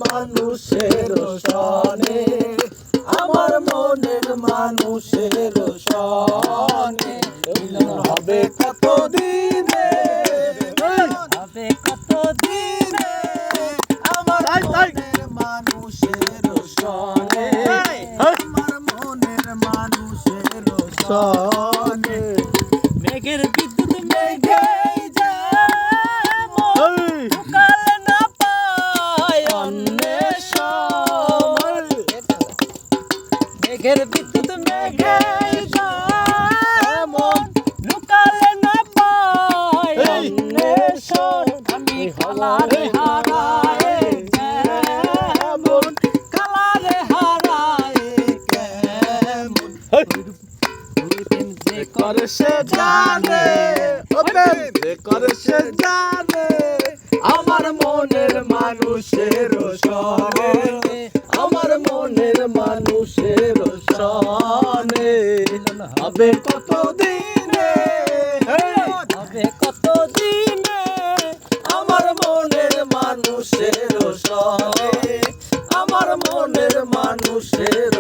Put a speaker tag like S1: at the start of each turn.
S1: মানুষের সনে, আমার মনের মানুষের সনে মিলন হবে কত দিনে, হবে কত দিনে আমার মনের মানুষের সনে, আমার মনের মানুষের সনে। মেঘের বিদ্যুৎ মেঘে মেঘের বিদ্যুৎ মেঘে যেমন লুকালে না পায় অন্বেষণ, আমি কালারে হারায় যেমন, কালারে হারায় কেমন, প্রেম যে করে সে জানে, প্রেম যে করে সে জানে আমার মনের মানুষের সনে, আমার মনের মানুষের সনে হবে কত দিনে, হবে কত দিনে আমার মনের মানুষের সনে, আমার মনের মানুষের